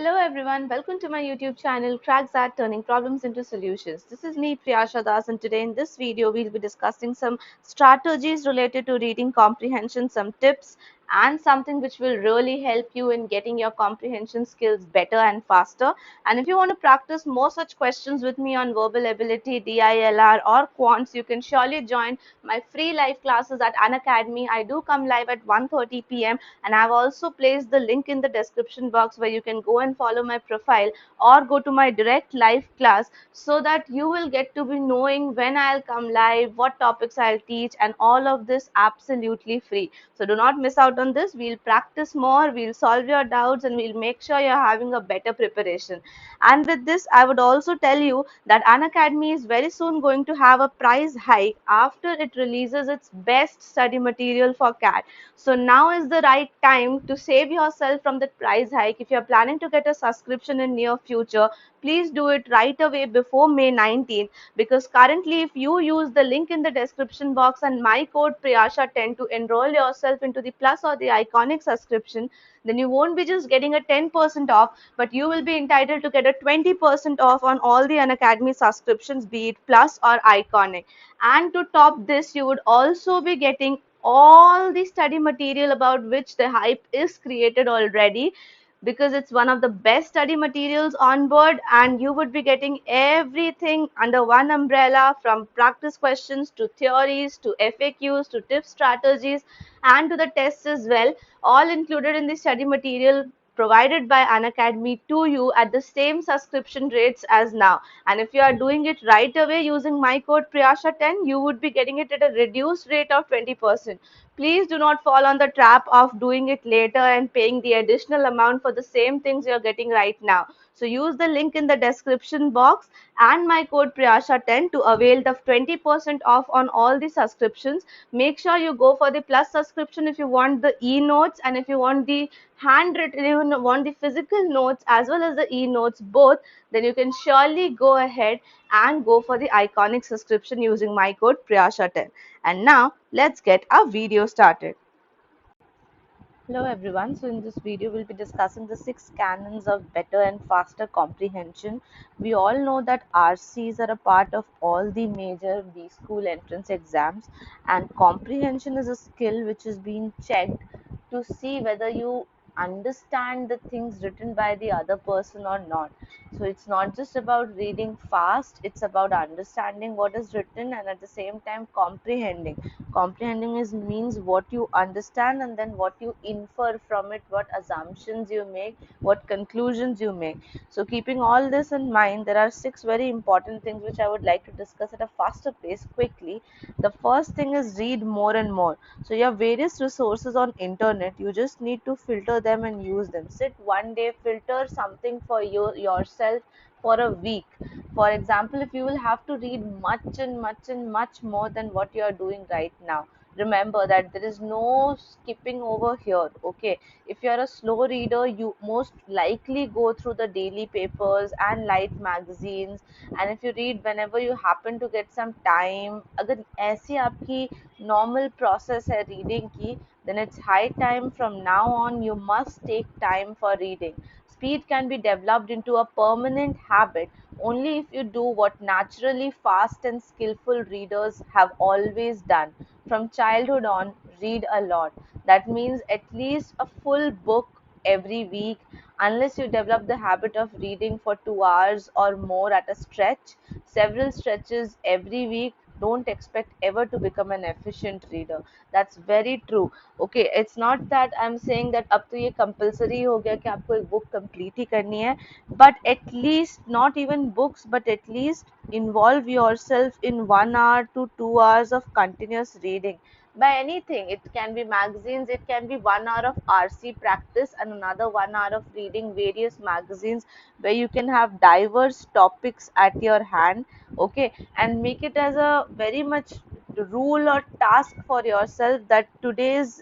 Hello everyone, welcome to my YouTube channel Crack That Turning Problems into Solutions. This is me Priyasha Das, and today in this video we'll be discussing some strategies related to reading comprehension, some tips and something which will really help you in getting your comprehension skills better and faster. And if you want to practice more such questions with me on verbal ability, DILR or quants, you can surely join my free live classes at Unacademy. I do come live at 1:30 p.m. and I've also placed the link in the description box where you can go and follow my profile or go to my direct live class so that you will get to be knowing when I'll come live, what topics I'll teach, and all of this absolutely free. So do not miss out on this. We'll practice more, we'll solve your doubts, and we'll make sure you're having a better preparation. And with this, I would also tell you that Unacademy is very soon going to have a price hike after it releases its best study material for CAT. So now is the right time to save yourself from that price hike. If you're planning to get a subscription in near future, please do it right away before May 19th, because currently if you use the link in the description box and my code Priyasha10 to enroll yourself into the Plus or the Iconic subscription, then you won't be just getting a 10% off, but you will be entitled to get a 20% off on all the Unacademy subscriptions, be it Plus or Iconic. And to top this, you would also be getting all the study material about which the hype is created already, because it's one of the best study materials on board, and you would be getting everything under one umbrella, from practice questions to theories to FAQs to tip strategies and to the tests as well, all included in the study material provided by Unacademy to you at the same subscription rates as now. And if you are doing it right away using my code Priyasha10, you would be getting it at a reduced rate of 20%. Please do not fall on the trap of doing it later and paying the additional amount for the same things you're getting right now. So use the link in the description box and my code Priyasha10 to avail the 20% off on all the subscriptions. Make sure you go for the Plus subscription if you want the e-notes, and if you want the handwritten, you want the physical notes as well as the e-notes both, then you can surely go ahead and go for the Iconic subscription using my code Priyasha10. And now let's get our video started. Hello everyone. So in this video we'll be discussing the 6 canons of better and faster comprehension. We all know that RCs are a part of all the major B school entrance exams, and comprehension is a skill which is being checked to see whether you understand the things written by the other person or not. So it's not just about reading fast, it's about understanding what is written and at the same time comprehending. Comprehending is means what you understand and then what you infer from it, what assumptions you make, what conclusions you make. So keeping all this in mind, there are 6 very important things which I would like to discuss at a faster pace quickly. The first thing is read more and more. So you have various resources on internet, you just need to filter them and use them. Sit one day, filter something for yourself for a week. For example, if you will have to read much and much and much more than what you are doing right now, remember that there is no skipping over here. Okay, if you are a slow reader, you most likely go through the daily papers and light magazines, and if you read whenever you happen to get some time, अगर ऐसी आपकी normal process है reading की, then it's high time from now on you must take time for reading. Speed can be developed into a permanent habit only if you do what naturally fast and skillful readers have always done. From childhood on, read a lot. That means at least a full book every week, unless you develop the habit of reading for 2 hours or more at a stretch, several stretches every week. Don't expect ever to become an efficient reader. That's very true. Okay, it's not that I'm saying that अब तो ये compulsory हो गया कि आपको एक book complete ही करनी है, but at least not even books, but at least involve yourself in 1 hour to 2 hours of continuous reading by anything. It can be magazines, it can be 1 hour of RC practice and another 1 hour of reading various magazines where you can have diverse topics at your hand. Okay, and make it as a very much rule or task for yourself that today's,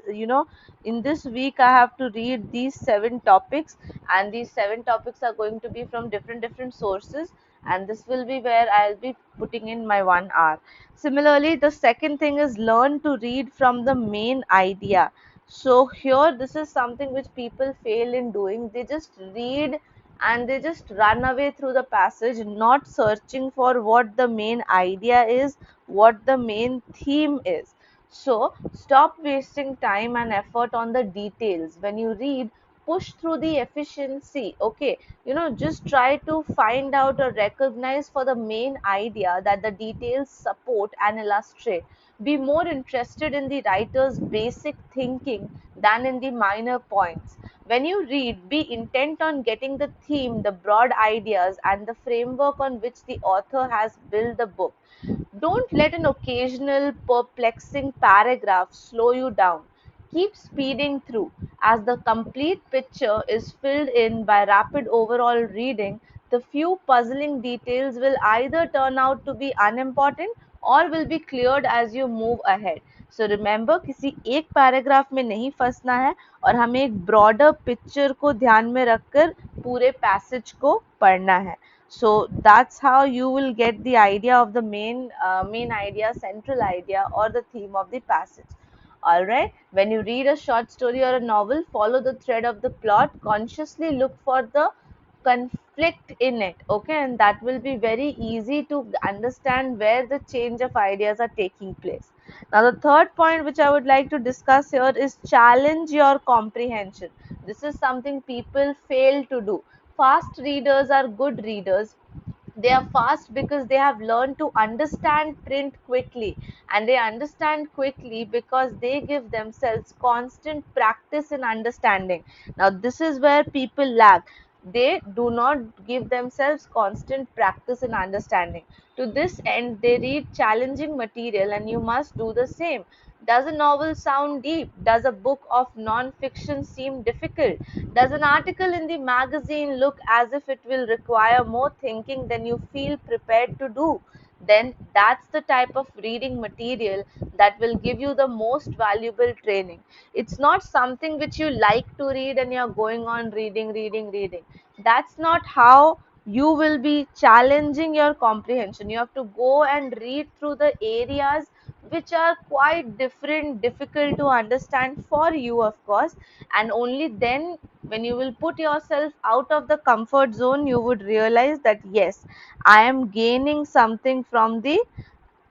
in this week I have to read these 7 topics, and these 7 topics are going to be from different sources, and this will be where I'll be putting in my 1 hour. Similarly, the second thing is learn to read from the main idea. So here this is something which people fail in doing. They just read and they just run away through the passage, not searching for what the main idea is, what the main theme is. So stop wasting time and effort on the details. When you read, push through the efficiency. Okay, just try to find out or recognize for the main idea that the details support and illustrate. Be more interested in the writer's basic thinking than in the minor points. When you read, be intent on getting the theme, the broad ideas, and the framework on which the author has built the book. Don't let an occasional perplexing paragraph slow you down. Keep speeding through. As the complete picture is filled in by rapid overall reading, the few puzzling details will either turn out to be unimportant or will be cleared as you move ahead. So remember, किसी एक paragraph में नहीं फंसना है और हमें एक broader picture को ध्यान में रखकर पूरे पैसेज को पढ़ना है. So that's how you will get the idea of the main idea, central idea, or the theme of the passage. All right, when you read a short story or a novel, follow the thread of the plot, consciously look for the conflict in it. Okay, and that will be very easy to understand where the change of ideas are taking place. Now the third point which I would like to discuss here is challenge your comprehension. This is something people fail to do. Fast readers are good readers. They are fast because they have learned to understand print quickly, and they understand quickly because they give themselves constant practice in understanding. Now this is where people lack. They do not give themselves constant practice in understanding. To this end, they read challenging material, and you must do the same. Does a novel sound deep? Does a book of non-fiction seem difficult? Does an article in the magazine look as if it will require more thinking than you feel prepared to do? Then that's the type of reading material that will give you the most valuable training. It's not something which you like to read and you're going on reading, reading, reading. That's not how you will be challenging your comprehension. You have to go and read through the areas which are quite different, difficult to understand for you, of course, and only then, when you will put yourself out of the comfort zone, you would realize that yes, I am gaining something from the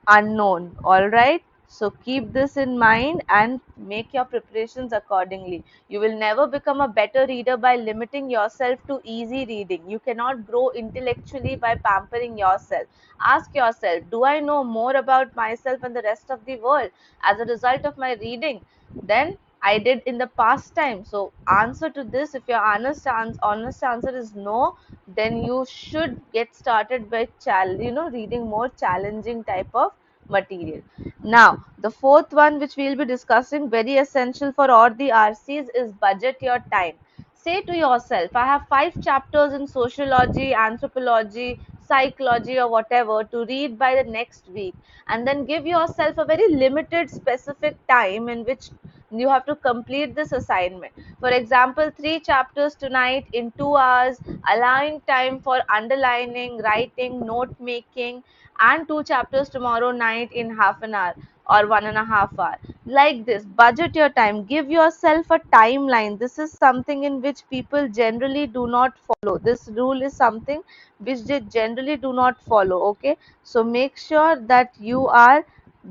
unknown. All right, so keep this in mind and make your preparations accordingly. You will never become a better reader by limiting yourself to easy reading. You cannot grow intellectually by pampering yourself. Ask yourself, do I know more about myself and the rest of the world as a result of my reading than I did in the past time? So answer to this, if your honest answer is no, then you should get started by reading more challenging type of material. Now, the fourth one which we will be discussing, very essential for all the RCs, is budget your time. Say to yourself, I have 5 chapters in sociology, anthropology, psychology, or whatever to read by the next week, and then give yourself a very limited, specific time in which you have to complete this assignment. For example, 3 chapters tonight in 2 hours, allowing time for underlining, writing, note making, and 2 chapters tomorrow night in half an hour or 1.5 hours. Like this, budget your time, give yourself a timeline. This is something in which people generally do not follow. This rule is something which they generally do not follow. Okay, so make sure that you are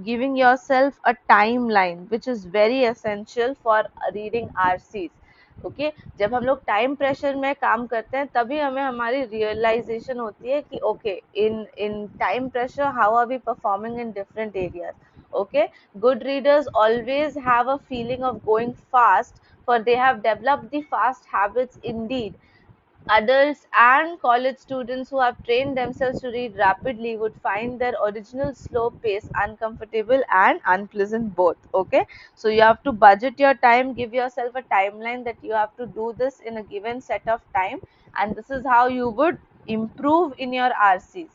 giving yourself a timeline, which is very essential for reading RCs. Okay, जब हम लोग time pressure में काम करते हैं तभी हमें हमारी रियलाइजेशन होती है कि okay, in in time pressure how are we performing in different areas. Okay, good readers always have a feeling of going fast, for they have developed the fast habits indeed. Adults and college students who have trained themselves to read rapidly would find their original slow pace uncomfortable and unpleasant both. Okay, so you have to budget your time, give yourself a timeline that you have to do this in a given set of time, and this is how you would improve in your RCs.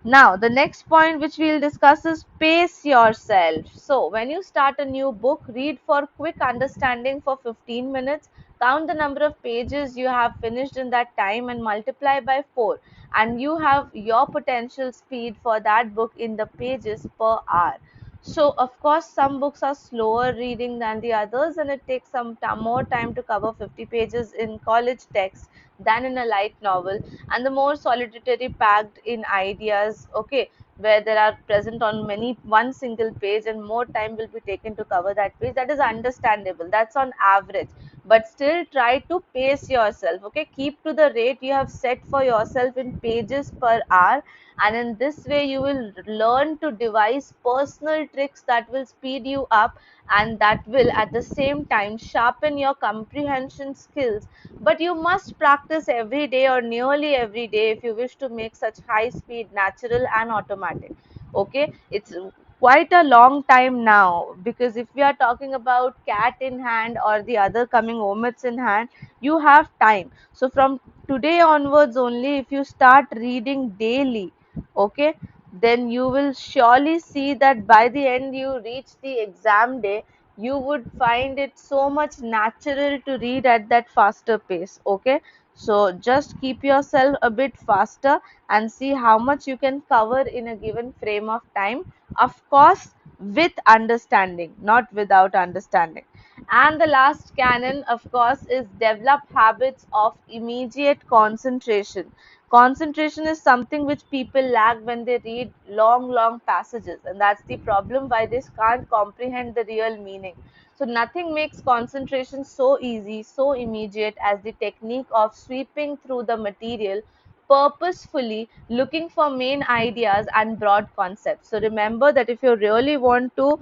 Now, the next point which we'll discuss is pace yourself. So, when you start a new book, read for quick understanding for 15 minutes, count the number of pages you have finished in that time and multiply by 4, and you have your potential speed for that book in the pages per hour. So of course some books are slower reading than the others, and it takes some more time to cover 50 pages in college text than in a light novel, and the more solitary packed in ideas, okay, where there are present on many one single page, and more time will be taken to cover that page. That is understandable, that's on average, but still try to pace yourself, okay, keep to the rate you have set for yourself in pages per hour, and in this way you will learn to devise personal tricks that will speed you up, and that will at the same time sharpen your comprehension skills. But you must practice every day or nearly every day if you wish to make such high speed natural and automatic. Okay, it's quite a long time now, because if we are talking about cat in hand or the other coming omits in hand, you have time. So from today onwards only, if you start reading daily, okay, then you will surely see that by the end you reach the exam day, you would find it so much natural to read at that faster pace. Okay, so just keep yourself a bit faster and see how much you can cover in a given frame of time, of course with understanding, not without understanding. And the last canon, of course, is develop habits of immediate concentration. Concentration is something which people lack when they read long passages, and that's the problem why they can't comprehend the real meaning. So nothing makes concentration so easy, so immediate as the technique of sweeping through the material purposefully, looking for main ideas and broad concepts. So remember that if you really want to,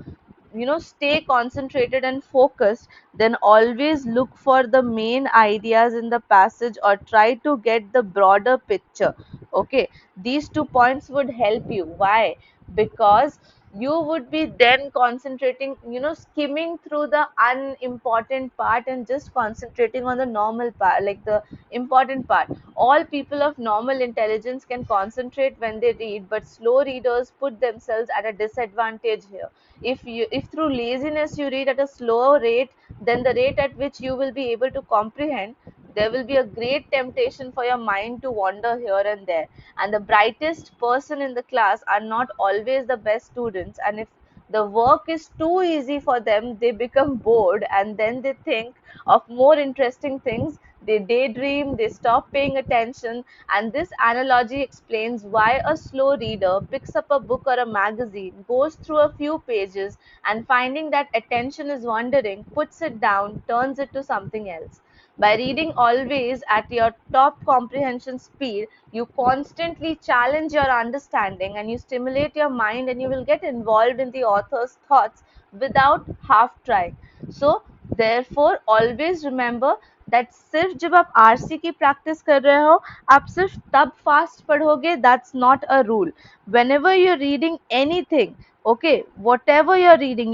stay concentrated and focused, then always look for the main ideas in the passage, or try to get the broader picture. Okay, these 2 points would help you. Why? Because you would be then concentrating, skimming through the unimportant part and just concentrating on the normal part, like the important part. All people of normal intelligence can concentrate when they read, but slow readers put themselves at a disadvantage here. If through laziness you read at a slower rate than the rate at which you will be able to comprehend, there will be a great temptation for your mind to wander here and there. And the brightest person in the class are not always the best students, and if the work is too easy for them, they become bored, and then they think of more interesting things. They daydream, they stop paying attention. And this analogy explains why a slow reader picks up a book or a magazine, goes through a few pages, and finding that attention is wandering, puts it down, turns it to something else. By reading always at your top comprehension speed, you constantly challenge your understanding, and you stimulate your mind, and you will get involved in the author's thoughts without half trying. So, therefore, always remember that सिर्फ जब आप RC की practice कर रहे हो, आप सिर्फ तब फास्ट पढ़ोगे, that's not a rule. Whenever you're reading anything, okay, whatever you're reading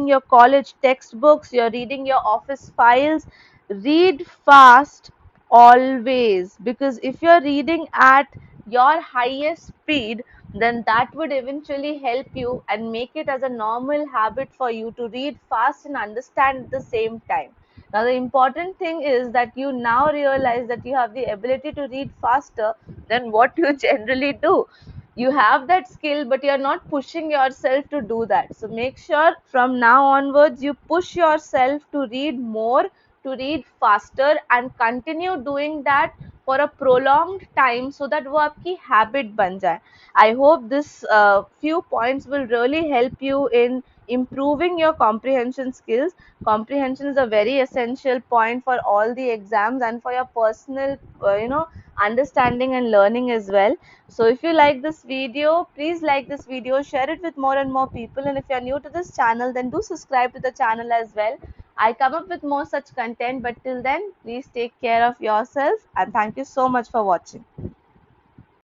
your college textbooks, you're reading your office files, read fast always, because if you're reading at your highest speed, then that would eventually help you and make it as a normal habit for you to read fast and understand at the same time. Now, the important thing is that you now realize that you have the ability to read faster than what you generally do. You have that skill, but you're not pushing yourself to do that. So, make sure from now onwards you push yourself to read more, to read faster, and continue doing that for a prolonged time, so that वो आपकी habit बन जाए. I hope this few points will really help you in improving your comprehension skills. Comprehension is a very essential point for all the exams and for your personal, understanding and learning as well. So if you like this video, please like this video, share it with more and more people. And if you're new to this channel, then do subscribe to the channel as well. I come up with more such content, but till then, please take care of yourself, and thank you so much for watching.